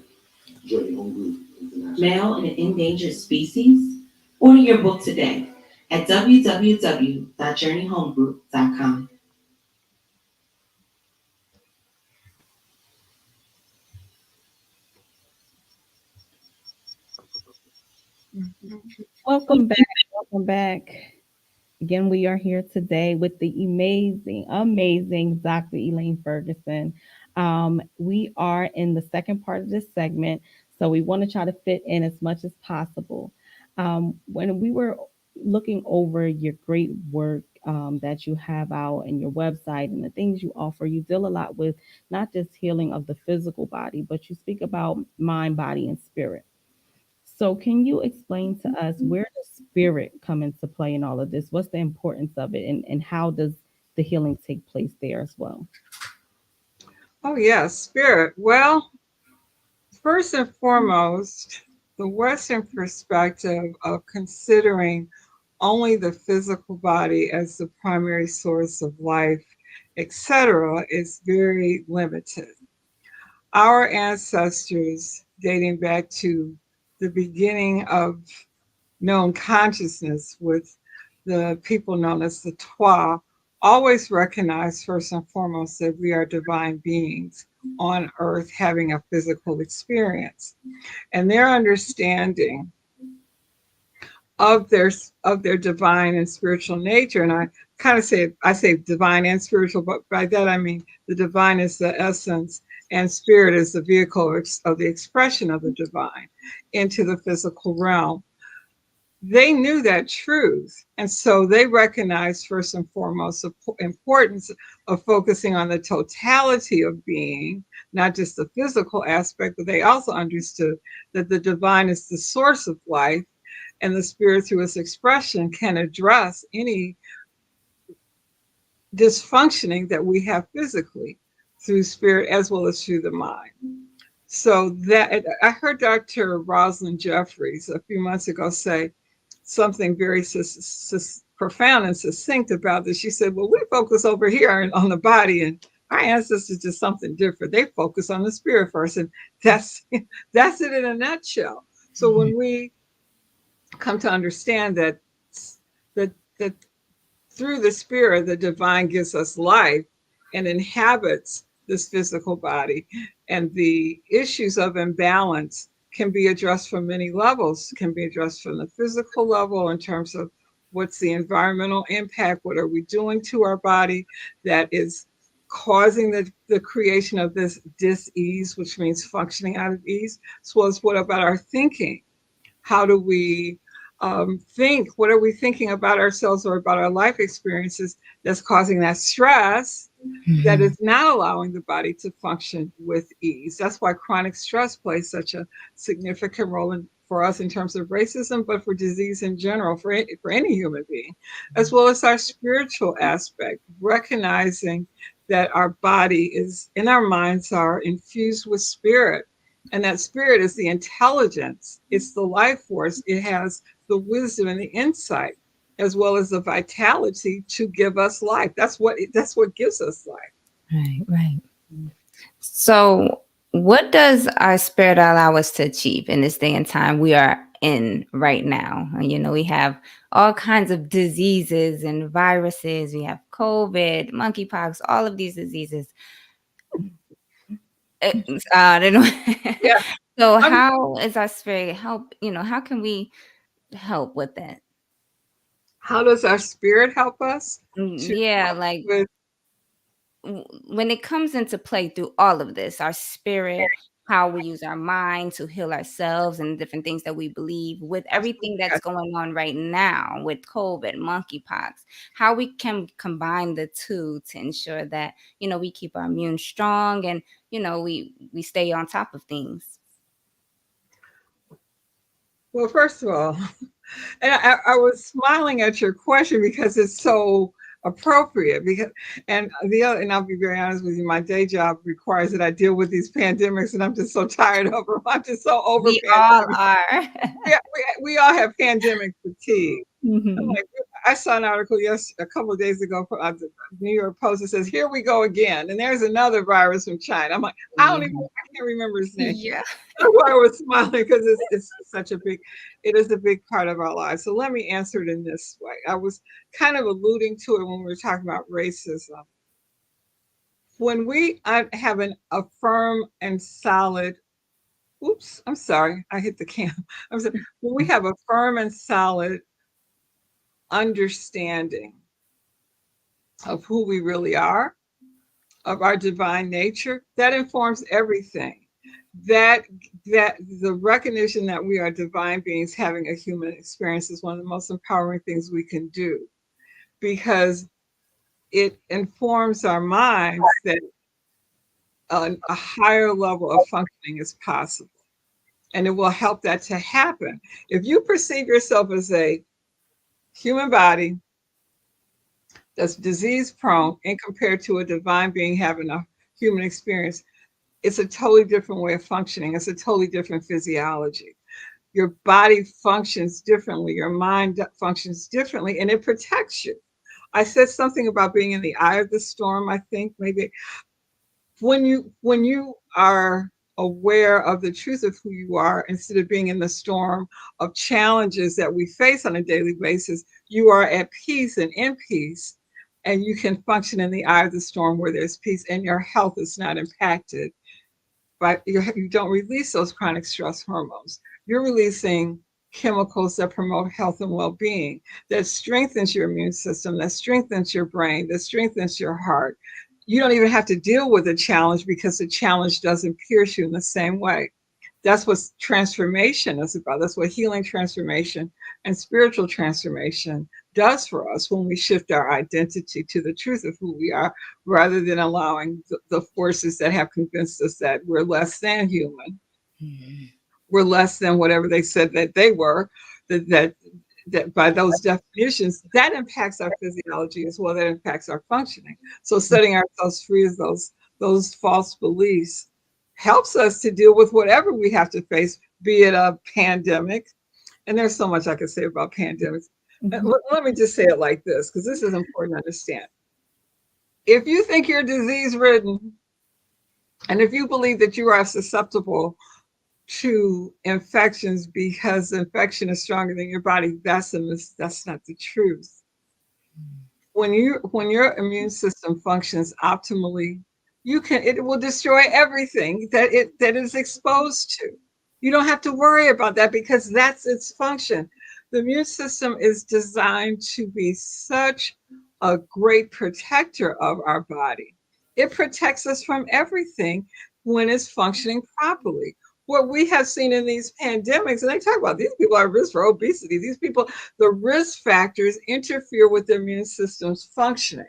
D: Journey Home Group International.
E: Male and endangered species? Order your book today at www.journeyhomegroup.com.
A: Welcome back. Welcome back. Again, we are here today with the amazing Dr. Elaine Ferguson. We are in the second part of this segment, so we want to try to fit in as much as possible. When we were looking over your great work that you have out and your website and the things you offer, you deal a lot with not just healing of the physical body, but you speak about mind, body, and spirit. So, can you explain to us where does spirit come into play in all of this? What's the importance of it, and how does the healing take place there as well?
C: Oh, yes, spirit. Well, first and foremost, the Western perspective of considering only the physical body as the primary source of life, etc., is very limited. Our ancestors, dating back to the beginning of known consciousness with the people known as the Twa, always recognize first and foremost that we are divine beings on earth having a physical experience. And their understanding of their divine and spiritual nature, and I say divine and spiritual, but by that I mean the divine is the essence and spirit is the vehicle of the expression of the divine into the physical realm. They knew that truth. And so they recognized first and foremost the importance of focusing on the totality of being, not just the physical aspect, but they also understood that the divine is the source of life and the spirit through its expression can address any dysfunctioning that we have physically through spirit as well as through the mind. So that I heard Dr. Rosalind Jeffries a few months ago say something very profound and succinct about this. She said, "Well, we focus over here on the body, and our ancestors did something different. They focus on the spirit first, and that's that's it in a nutshell." So when we come to understand that through the spirit, the divine gives us life and inhabits this physical body. And the issues of imbalance can be addressed from many levels, can be addressed from the physical level in terms of what's the environmental impact, what are we doing to our body that is causing the creation of this dis-ease, which means functioning out of ease, as well as what about our thinking? How do we think? What are we thinking about ourselves or about our life experiences that's causing that stress that is not allowing the body to function with ease? That's why chronic stress plays such a significant role for us in terms of racism, but for disease in general, for any human being, as well as our spiritual aspect, recognizing that our body is and our minds are infused with spirit. And that spirit is the intelligence, it's the life force, it has the wisdom and the insight, as well as the vitality to give us life. That's what gives us life.
B: Right, right. So, what does our spirit allow us to achieve in this day and time we are in right now? You know, we have all kinds of diseases and viruses. We have COVID, monkeypox, all of these diseases. I don't know.
C: Yeah.
B: So,
C: I'm
B: how is our spirit help? You know, how can we help with that?
C: How does our spirit help us to
B: Yeah,
C: cope
B: like
C: with?
B: when it comes into play through all of this, our spirit, how we use our mind to heal ourselves and different things that we believe, with everything that's
C: Yes.
B: going on right now with COVID, monkeypox, how we can combine the two to ensure that, you know, we keep our immune strong and, you know, we stay on top of things.
C: Well, first of all, and I was smiling at your question because it's so appropriate. Because and the other, and I'll be very honest with you, my day job requires that I deal with these pandemics, and I'm just so tired of them. I'm just so over
B: We all
C: pandemic.
B: are.
C: We all have pandemic fatigue. I'm
B: Mhm.
C: like, I saw an article a couple of days ago from the New York Post that says, "Here we go again," and there's another virus from China. I'm like,
B: Yeah.
C: I can't remember his name.
B: Yeah.
C: That's why I was smiling because it is a big part of our lives. So let me answer it in this way. I was kind of alluding to it when we were talking about racism. When we have a firm and solid, oops, I'm sorry, I hit the cam. I'm sorry. When we have a firm and solid understanding of who we really are, of our divine nature, that informs everything. That that the recognition that we are divine beings having a human experience is one of the most empowering things we can do, because it informs our minds that a higher level of functioning is possible, and it will help that to happen. If you perceive yourself as a human body that's disease prone and compared to a divine being having a human experience, it's a totally different way of functioning. It's a totally different physiology. Your body functions differently. Your mind functions differently, and it protects you. I said something about being in the eye of the storm. I think maybe when you are aware of the truth of who you are, instead of being in the storm of challenges that we face on a daily basis, you are at peace and in peace, and you can function in the eye of the storm where there's peace, and your health is not impacted. But you don't release those chronic stress hormones. You're releasing chemicals that promote health and well-being, that strengthens your immune system, that strengthens your brain, that strengthens your heart. You don't even have to deal with a challenge because the challenge doesn't pierce you in the same way. That's what transformation is about. That's what healing transformation and spiritual transformation does for us when we shift our identity to the truth of who we are, rather than allowing the forces that have convinced us that we're less than human,
B: Mhm.
C: we're less than whatever they said that they were, that that that by those definitions, that impacts our physiology as well, that impacts our functioning. So setting ourselves free of those false beliefs helps us to deal with whatever we have to face, be it a pandemic. And there's so much I could say about pandemics.
A: Mhm.
C: Let me just say it like this, because this is important to understand. If you think you're disease ridden, and if you believe that you are susceptible to infections because infection is stronger than your body, that's not the truth. When your immune system functions optimally, it will destroy everything that is exposed to. You don't have to worry about that because that's its function. The immune system is designed to be such a great protector of our body. It protects us from everything when it's functioning properly. What we have seen in these pandemics, and they talk about these people are at risk for obesity. These people, the risk factors interfere with the immune system's functioning.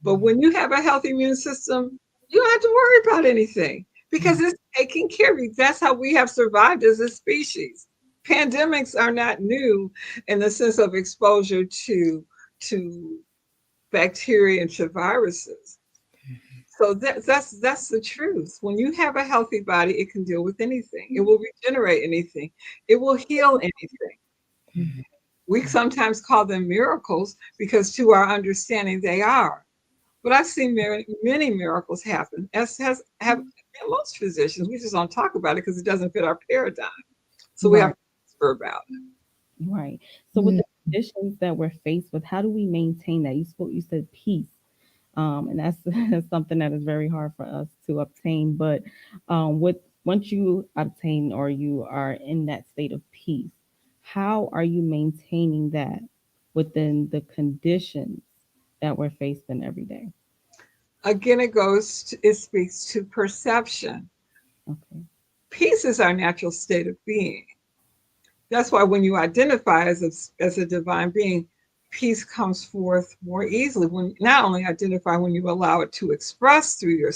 C: But when you have a healthy immune system, you don't have to worry about anything because it's taking care of you. That's how we have survived as a species. Pandemics are not new in the sense of exposure to bacteria and to viruses. So that's the truth. When you have a healthy body, it can deal with anything. It will regenerate anything. It will heal anything.
A: Mhm.
C: We sometimes call them miracles because, to our understanding, they are. But I've seen many miracles happen, as have most physicians. We just don't talk about it because it doesn't fit our paradigm. So we have
A: Right,
C: to whisper about it.
A: right. So with the conditions that we're faced with, how do we maintain that? You said peace. And that's that's something that is very hard for us to obtain. But with once you obtain or you are in that state of peace, how are you maintaining that within the conditions that we're faced in every day?
C: Again, it speaks to perception.
A: Okay.
C: Peace is our natural state of being. That's why when you identify as a divine being, peace comes forth more easily. When not only identify, when you allow it to express through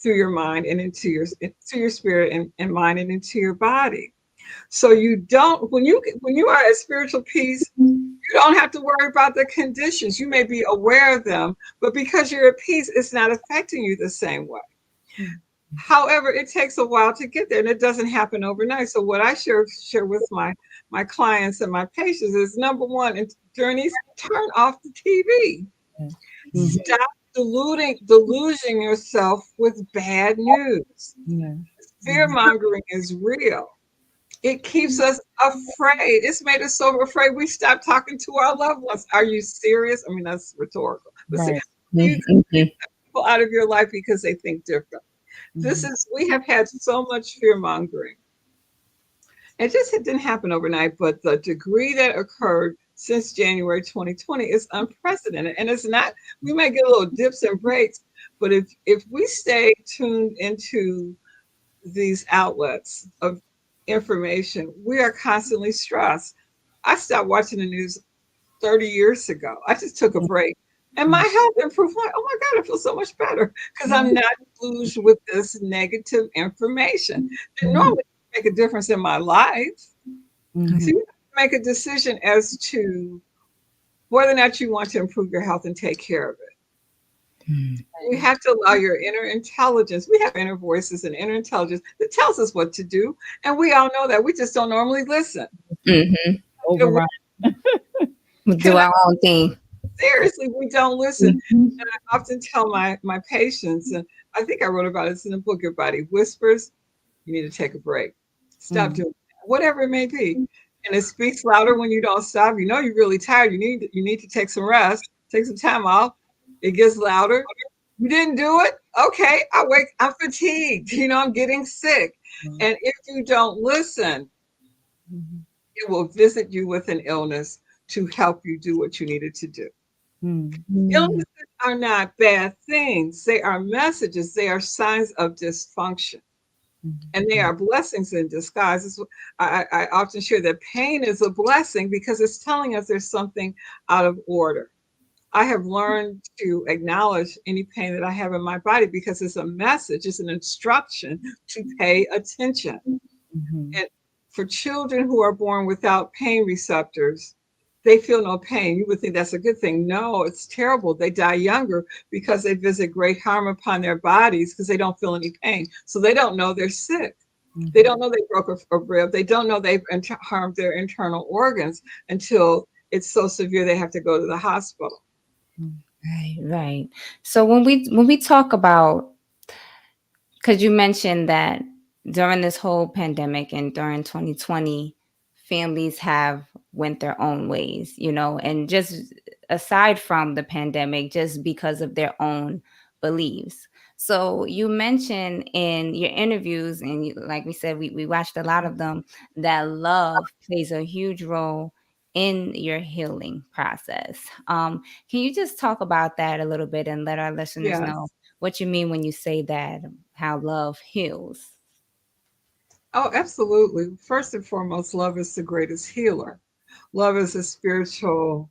C: your mind and into your spirit and mind and into your body. So you don't when you are at spiritual peace, you don't have to worry about the conditions. You may be aware of them, but because you're at peace, it's not affecting you the same way.
A: Mm.
C: However, it takes a while to get there, and it doesn't happen overnight. So what I share with my clients and my patients is, number one, and during these, turn off the TV.
A: Yeah. Mhm.
C: Stop deluging yourself with bad news.
A: Yeah.
C: Fear mongering is real. It keeps us afraid. It's made us so afraid we stop talking to our loved ones. Are you serious? I mean, that's rhetorical. But see,
A: Right.
C: you people out of your life because they think different.
A: Mhm.
C: We have had so much fear mongering. It didn't happen overnight, but the degree that occurred since January 2020 is unprecedented. And it's not, we may get a little dips and breaks, but if we stay tuned into these outlets of information, we are constantly stressed. I stopped watching the news 30 years ago. I just took a break and my health improved. Like, oh my God, I feel so much better because I'm not flused with this negative information that normally make a difference in my life. So
A: Mhm.
C: you have to make a decision as to whether or not you want to improve your health and take care of it. You have to allow your inner intelligence. We have inner voices and inner intelligence that tells us what to do. And we all know that. We just don't normally listen.
B: Mm-hmm.
A: Override.
B: We
C: Can
B: do our own thing.
C: seriously, we don't listen.
B: Mhm.
C: And I often tell my patients, and I think I wrote about this in the book, Your Body Whispers, you need to take a break. Stop
A: Mm.
C: doing that, whatever it may be. And it speaks louder when you don't stop. You know you're really tired. You need to take some rest, take some time off. It gets louder. You didn't do it? Okay, I'm fatigued. I'm getting sick.
A: Mm.
C: And if you don't listen,
A: Mhm.
C: it will visit you with an illness to help you do what you needed to do.
A: Mm.
B: Mm.
C: Illnesses are not bad things. They are messages. They are signs of dysfunction.
A: Mhm.
C: And they are blessings in disguise. I often share that pain is a blessing because it's telling us there's something out of order. I have learned to acknowledge any pain that I have in my body because it's a message, it's an instruction to pay attention.
A: Mhm.
C: And for children who are born without pain receptors, they feel no pain. You would think that's a good thing. No, it's terrible. They die younger because they visit great harm upon their bodies because they don't feel any pain. So they don't know they're sick. They
A: Mhm.
C: don't know they broke a rib. They don't know they've harmed their internal organs until it's so severe they have to go to the hospital.
B: Right, right. So when we talk about, because you mentioned that during this whole pandemic and during 2020, families have went their own ways, and just aside from the pandemic, just because of their own beliefs. So you mentioned in your interviews, and like we said, we watched a lot of them, that love plays a huge role in your healing process. Can you just talk about that a little bit and let our listeners know
C: Yes.
B: what you mean when you say that, how love heals?
C: Oh, absolutely. First and foremost, love is the greatest healer. Love is a spiritual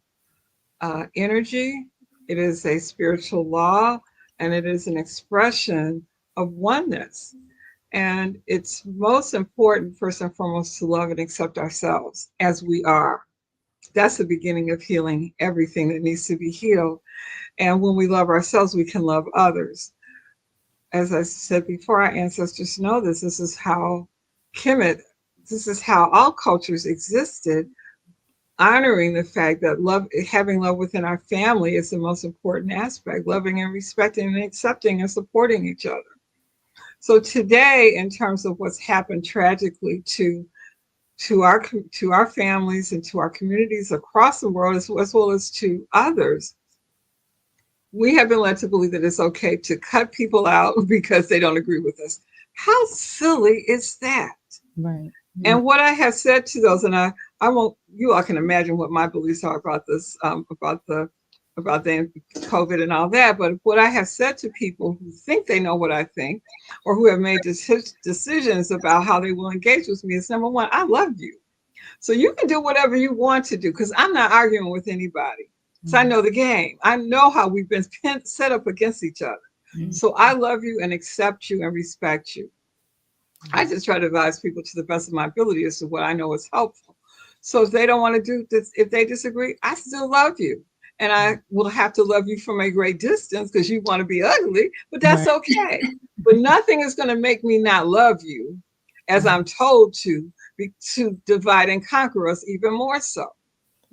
C: energy, it is a spiritual law, and it is an expression of oneness. And it's most important, first and foremost, to love and accept ourselves as we are. That's the beginning of healing everything that needs to be healed. And when we love ourselves, we can love others. As I said before, our ancestors know this. This is how Kemet, this is how all cultures existed, honoring the fact that love, having love within our family is the most important aspect, loving and respecting and accepting and supporting each other. So today, in terms of what's happened tragically to our families and to our communities across the world, as well as to others, we have been led to believe that it's okay to cut people out because they don't agree with us. How silly is that?
A: Right. Mm.
C: And what I have said to those, and I won't, you all can imagine what my beliefs are about this, about the COVID and all that. But what I have said to people who think they know what I think, or who have made decisions about how they will engage with me is, number one, I love you. So you can do whatever you want to do because I'm not arguing with anybody. So I
A: Mm.
C: know the game. I know how we've been set up against each other.
A: Mm.
C: So I love you and accept you and respect you. I just try to advise people to the best of my ability as to what I know is helpful. So if they don't want to do this, if they disagree, I still love you. And I will have to love you from a great distance because you want to be ugly, but that's
A: Right.
C: okay. But nothing is going to make me not love you as I'm told to divide and conquer us even more so.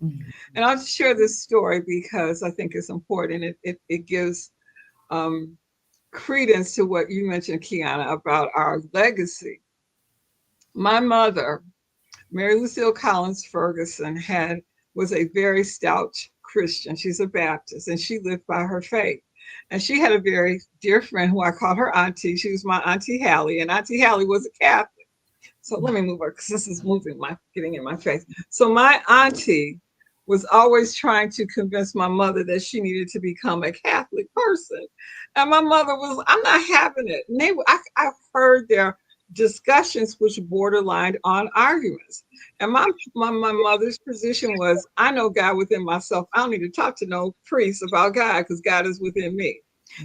A: Mm.
C: And I'll just share this story because I think it's important. It gives um, credence to what you mentioned, Kiana, about our legacy. My mother, Mary Lucille Collins Ferguson, had was a very stout Christian. She's a Baptist, and she lived by her faith. And she had a very dear friend who I call her Auntie. She was my Auntie Hallie, and Auntie Hallie was a Catholic. So let me move her because this is getting in my face. So my auntie was always trying to convince my mother that she needed to become a Catholic person. And my mother was, I'm not having it. And I've heard their discussions which borderlined on arguments. And my mother's position was, I know God within myself. I don't need to talk to no priest about God because God is within me.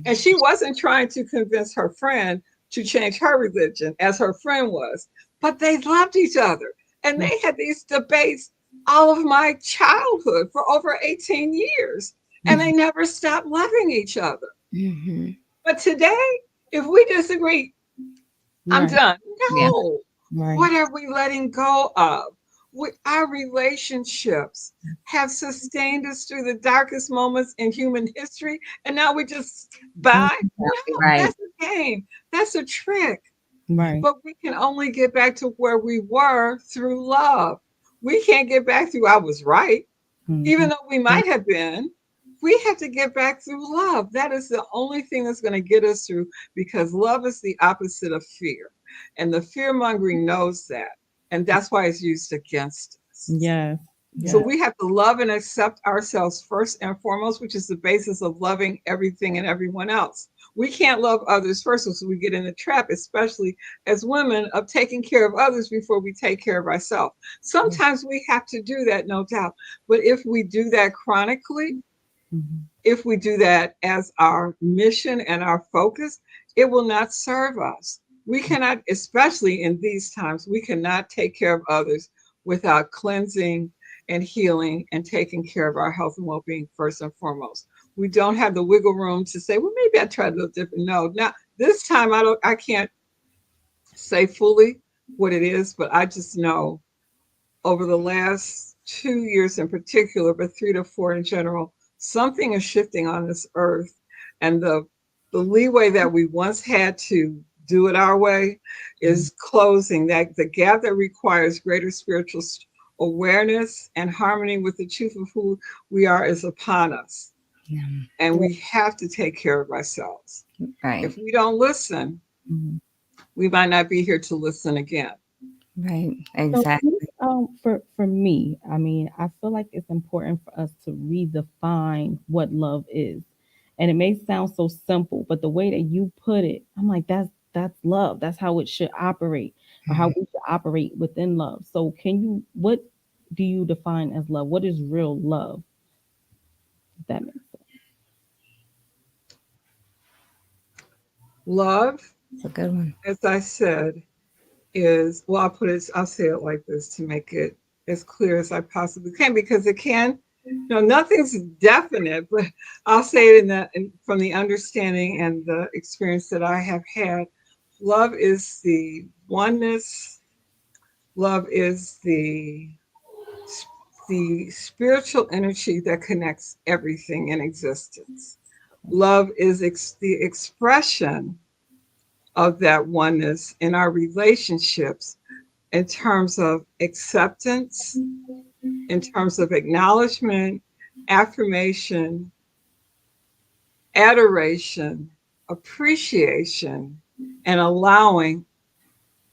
C: And she wasn't trying to convince her friend to change her religion as her friend was, but they loved each other. And
A: Mm.
C: they had these debates all of my childhood for over 18 years. And they
A: Mm.
C: never stopped loving each other.
B: Hmm.
C: But today, if we disagree, I'm
A: Right.
C: done.
B: Yeah.
C: No.
A: Right.
C: What are we letting go of? Our relationships have sustained us through the darkest moments in human history. And now we just
A: Mm.
C: buy? No,
B: Right.
C: that's a game. That's a trick.
A: Right.
C: But we can only get back to where we were through love. We can't get back through I was right, even
A: Mhm.
C: though we might have been. We have to get back through love. That is the only thing that's going to get us through because love is the opposite of fear. And the fear mongering knows that. And that's why it's used against us.
A: Yes.
C: So
A: Yes.
C: we have to love and accept ourselves first and foremost, which is the basis of loving everything and everyone else. We can't love others first, so we get in the trap, especially as women, of taking care of others before we take care of ourselves. Sometimes we have to do that, no doubt. But if we do that chronically,
A: Mhm.
C: if we do that as our mission and our focus, it will not serve us. We cannot, especially in these times, we cannot take care of others without cleansing and healing and taking care of our health and well-being first and foremost. We don't have the wiggle room to say, well, maybe I tried a little different. No, not this time. I can't say fully what it is, but I just know over the last 2 years in particular, but 3 to 4 in general, something is shifting on this earth. And the leeway that we once had to do it our way is closing. That the gap that requires greater spiritual awareness and harmony with the truth of who we are is upon us.
B: Yeah.
C: And we have to take care of ourselves.
B: Right.
C: If we don't listen,
A: Mhm.
C: we might not be here to listen again.
B: Right.
A: So
B: Exactly.
A: for me, I mean, I feel like it's important for us to redefine what love is. And it may sound so simple, but the way that you put it, I'm like, that's love. That's how it should operate, or how we should operate within love. So what do you define as love? What is real love? If that makes sense.
C: Love,
B: It's a good one.
C: as I said, well, I'll say it like this to make it as clear as I possibly can, because it can, nothing's definite, but I'll say it from the understanding and the experience that I have had. Love is the oneness. Love is the spiritual energy that connects everything in existence. Love is the expression of that oneness in our relationships, in terms of acceptance, in terms of acknowledgement, affirmation, adoration, appreciation, and allowing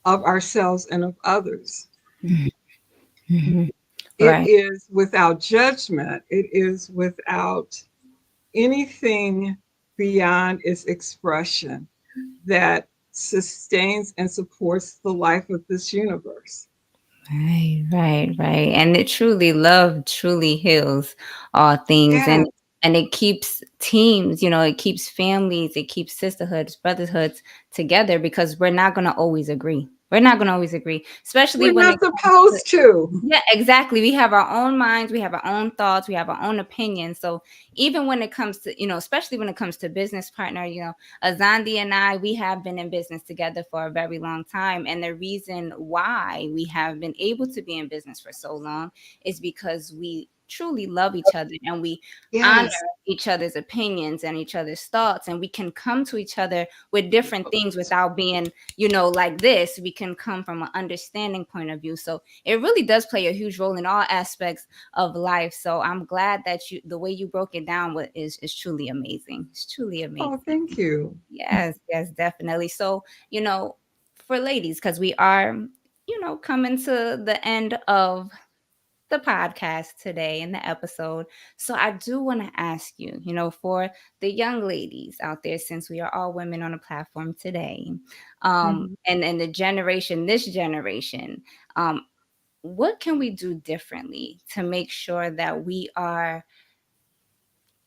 C: of ourselves and of others.
B: Mhm.
C: It
B: Right.
C: is without judgment, it is without anything beyond its expression that sustains and supports the life of this universe.
B: Right, right, right. And it truly love truly heals all things,
C: Yeah,
B: and it keeps teams, it keeps families, it keeps sisterhoods, brotherhoods together, because we're not going to always agree. We're not going to always agree, especially
C: we're
B: when
C: not
B: it comes to,
C: supposed to.
B: yeah, exactly. We have our own minds, we have our own thoughts, we have our own opinions. So even when it comes to, especially when it comes to business partner, Azandi and I, we have been in business together for a very long time. And the reason why we have been able to be in business for so long is because we truly love each other, and we honor
C: Yes.
B: each other's opinions and each other's thoughts, and we can come to each other with different things without being, like this. We can come from an understanding point of view. So it really does play a huge role in all aspects of life. So I'm glad that the way you broke it down is truly amazing. It's truly
C: Oh,
B: amazing.
C: thank you.
B: Yes, yes, definitely. So, for ladies, because we are, coming to the end of the podcast today in the episode. So I do want to ask you, for the young ladies out there, since we are all women on a platform today,
C: Mhm.
B: and this generation, um, what can we do differently to make sure that we are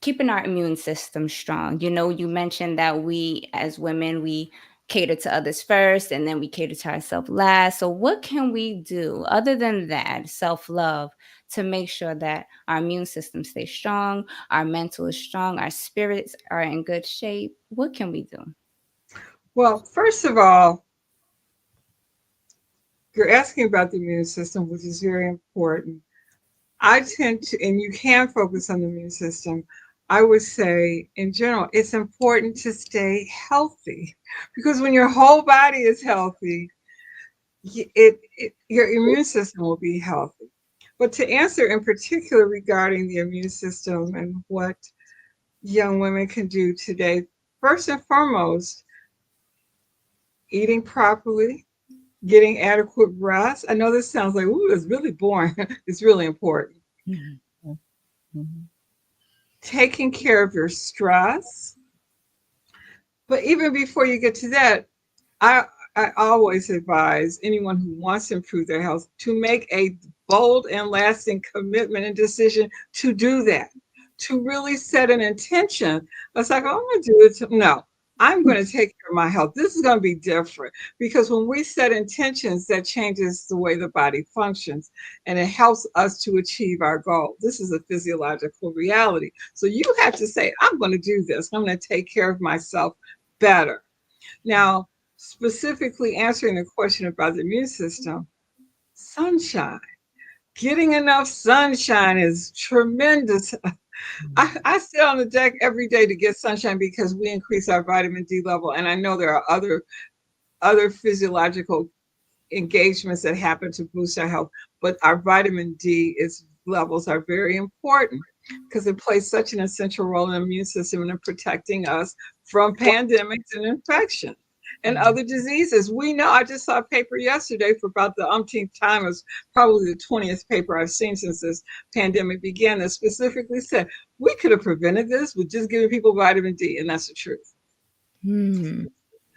B: keeping our immune system strong? You mentioned that we as women, we cater to others first and then we cater to ourselves last. So what can we do other than that, self-love, to make sure that our immune system stays strong, our mental is strong, our spirits are in good shape? What can we do?
C: Well, first of all, you're asking about the immune system, which is very important. I tend to, and you can focus on the immune system. I would say, in general, it's important to stay healthy, because when your whole body is healthy, your immune system will be healthy. But to answer in particular regarding the immune system and what young women can do today, first and foremost, eating properly, getting adequate rest. I know this sounds like, ooh, it's really boring. It's really important.
B: Mhm.
A: Mhm.
C: Taking care of your stress. But even before you get to that, I, I always advise anyone who wants to improve their health to make a bold and lasting commitment and decision to do that, to really set an intention. It's like, oh, I'm going to do it. No, I'm going to take care of my health. This is going to be different because when we set intentions, that changes the way the body functions and it helps us to achieve our goal. This is a physiological reality. So you have to say, I'm going to do this. I'm going to take care of myself better. Now, specifically answering the question about the immune system, sunshine. Getting enough sunshine is tremendous. I sit on the deck every day to get sunshine because we increase our vitamin D level. And I know there are other physiological engagements that happen to boost our health, but our vitamin D is levels are very important because it plays such an essential role in the immune system and in protecting us from pandemics and infection and other diseases. We know, I just saw a paper yesterday for about the umpteenth time. It was probably the 20th paper I've seen since this pandemic began that specifically said we could have prevented this with just giving people vitamin D, and that's the truth.
B: Hmm.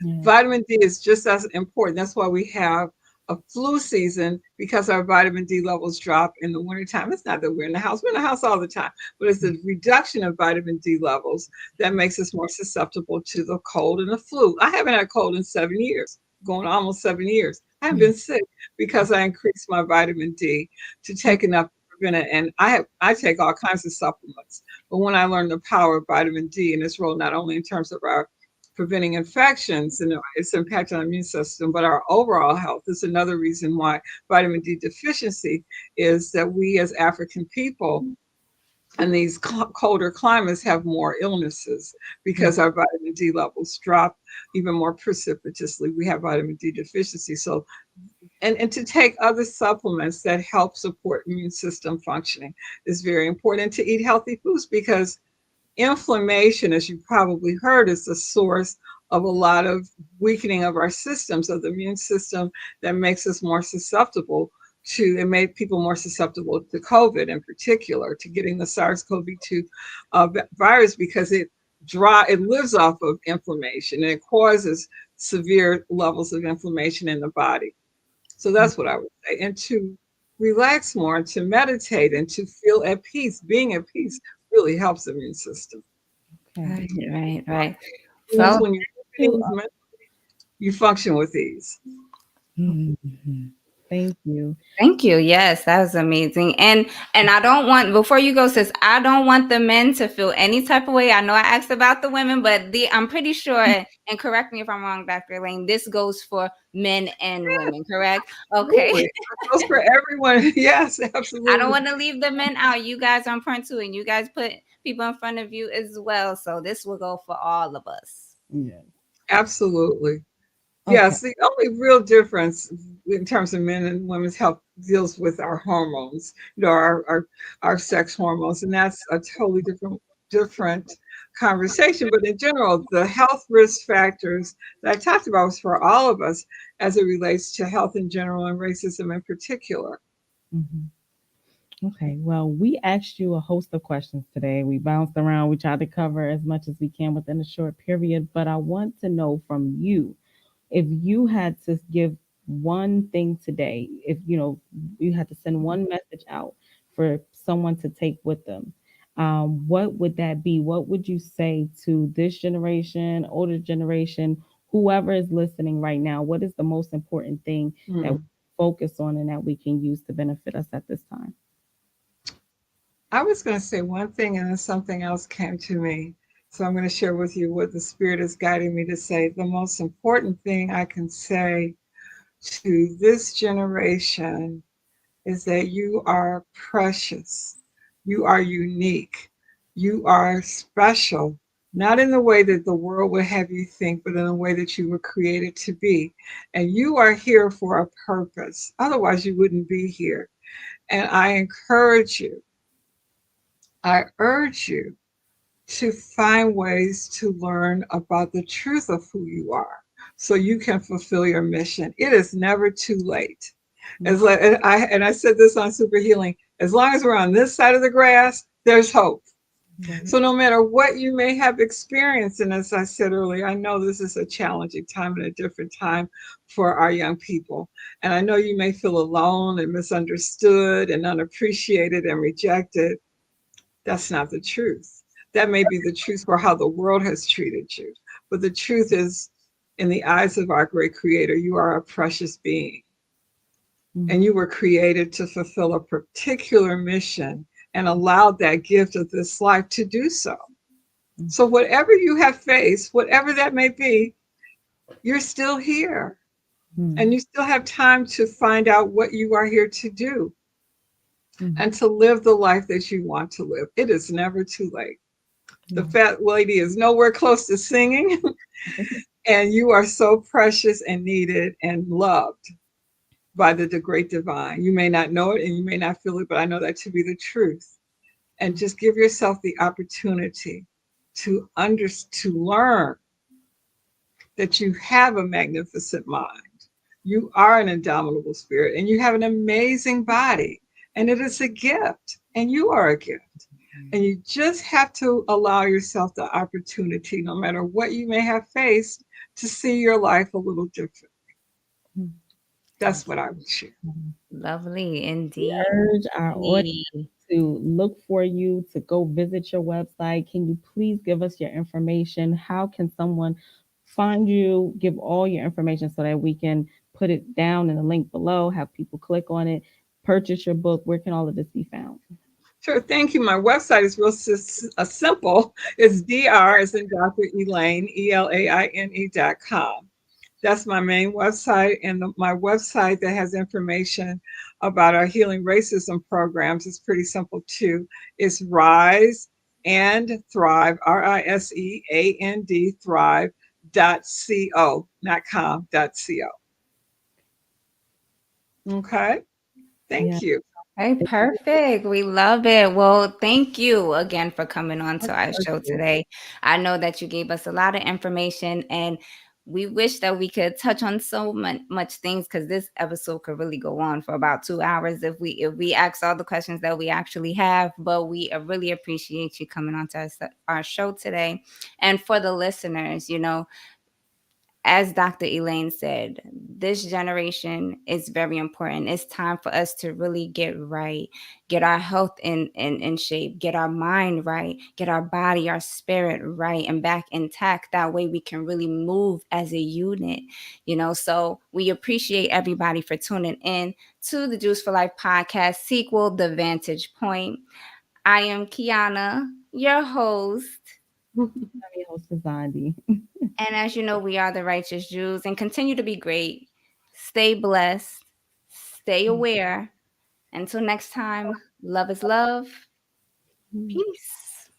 A: Yeah.
C: Vitamin D is just as important. That's why we have a flu season because our vitamin D levels drop in the wintertime. It's not that we're in the house, we're in the house all the time, but it's the reduction of vitamin D levels that makes us more susceptible to the cold and the flu. I haven't had a cold in 7 years, going almost 7 years. I haven't been sick because I increased my vitamin D to take enough to prevent it. And I take all kinds of supplements. But when I learned the power of vitamin D and its role, not only in terms of our preventing infections and its impact on the immune system, but our overall health is another reason why vitamin D deficiency is that we as African people in these colder climates have more illnesses because our vitamin D levels drop even more precipitously. We have vitamin D deficiency. So, and to take other supplements that help support immune system functioning is very important. To eat healthy foods because inflammation, as you probably heard, is the source of a lot of weakening of our systems, of the immune system that makes us more susceptible to, it made people more susceptible to COVID in particular, to getting the SARS-CoV-2 virus because it lives off of inflammation and it causes severe levels of inflammation in the body. So that's what I would say. And to relax more, and to meditate, and to feel at peace. Being at peace really helps the immune system.
A: Okay.
B: Right, right, right.
C: Means
B: So
C: when you're
A: You,
C: doing things mentally, you function with ease.
A: mhm. Thank you.
B: thank you. Yes, that was amazing. And I don't want, before you go, sis, I don't want the men to feel any type of way. I know I asked about the women, but I'm pretty sure, and correct me if I'm wrong, Dr. Lane, this goes for men and women, correct? Okay.
C: Absolutely. That goes for everyone. Yes,
B: I don't
C: absolutely.
B: want to leave the men out. You guys are important too, and you guys put people in front of you as well. So this will go for all of us.
A: Yeah.
C: Absolutely.
A: Okay.
C: Yes, the only real difference in terms of men and women's health deals with our hormones, our sex hormones, and that's a totally different conversation. But in general, the health risk factors that I talked about was for all of us as it relates to health in general and racism in particular.
A: Mhm. Okay. Well, we asked you a host of questions today. We bounced around. We tried to cover as much as we can within a short period. But I want to know from you, if you had to give one thing today, if you had to send one message out for someone to take with them, what would that be? What would you say to this generation, older generation, whoever is listening right now? What is the most important thing that we
C: Hmm.
A: focus on and that we can use to benefit us at this time?
C: I was going to say one thing and then something else came to me. So I'm going to share with you what the Spirit is guiding me to say. The most important thing I can say to this generation is that you are precious, you are unique, you are special, not in the way that the world would have you think, but in the way that you were created to be. And you are here for a purpose. Otherwise, you wouldn't be here. And I urge you to find ways to learn about the truth of who you are so you can fulfill your mission. It is never too late. As like, and I said this on Super Healing, as long as we're on this side of the grass, there's hope.
A: Right.
C: So no matter what you may have experienced, and as I said earlier, I know this is a challenging time and a different time for our young people. And I know you may feel alone and misunderstood and unappreciated and rejected. That's not the truth. That may be the truth for how the world has treated you. But the truth is, in the eyes of our great creator, you are a precious being, and
A: Mhm.
C: you were created to fulfill a particular mission and allowed that gift of this life to do so. So, whatever you have faced, whatever that may be, you're still here, and
A: Mhm.
C: you still have time to find out what you are here to do
A: Mhm.
C: and to live the life that you want to live. It is never too late. The
A: Yeah.
C: fat lady is nowhere close to singing, and you are so precious and needed and loved by the great divine. You may not know it and you may not feel it, but I know that to be the truth. And just give yourself the opportunity to learn that you have a magnificent mind. You are an indomitable spirit and you have an amazing body, and it is a gift, and you are a gift. And you just have to allow yourself the opportunity, no matter what you may have faced, to see your life a little different.
A: Mhm.
C: That's what I would share.
B: Lovely
A: We
B: indeed.
A: urge our audience
B: Indeed.
A: to look for you, to go visit your website. Can you please give us your information? How can someone find you? Give all your information so that we can put it down in the link below, have people click on it, purchase your book. Where can all of this be found?
C: Sure, thank you. My website is real simple. It's Dr. as in Dr. Elaine, ELAINE.com. That's my main website. And my website that has information about our healing racism programs is pretty simple too. It's Rise and Thrive, RISEAND Thrive.co, not com.co. Okay.
A: Yeah.
C: Thank you.
B: Hey,
A: Thank
B: perfect. We love it. Well, thank you again for coming on to our show
A: you.
B: today. I know that you gave us a lot of information, and we wish that we could touch on so much things, because this episode could really go on for about 2 hours if we ask all the questions that we actually have. But we really appreciate you coming on to our show today. And for the listeners, as Dr. Elaine said, this generation is very important. It's time for us to really get right, get our health in shape, get our mind right, get our body, our spirit right, and back intact. That way we can really move as a unit. So we appreciate everybody for tuning in to the Juice for Life podcast sequel, The Vantage Point. I am Kiana, your host.
A: I'm your host, Zandi.
B: And as you know, we are the righteous Jews, and continue to be great. Stay blessed. Stay aware. Until next time, love is love. Peace.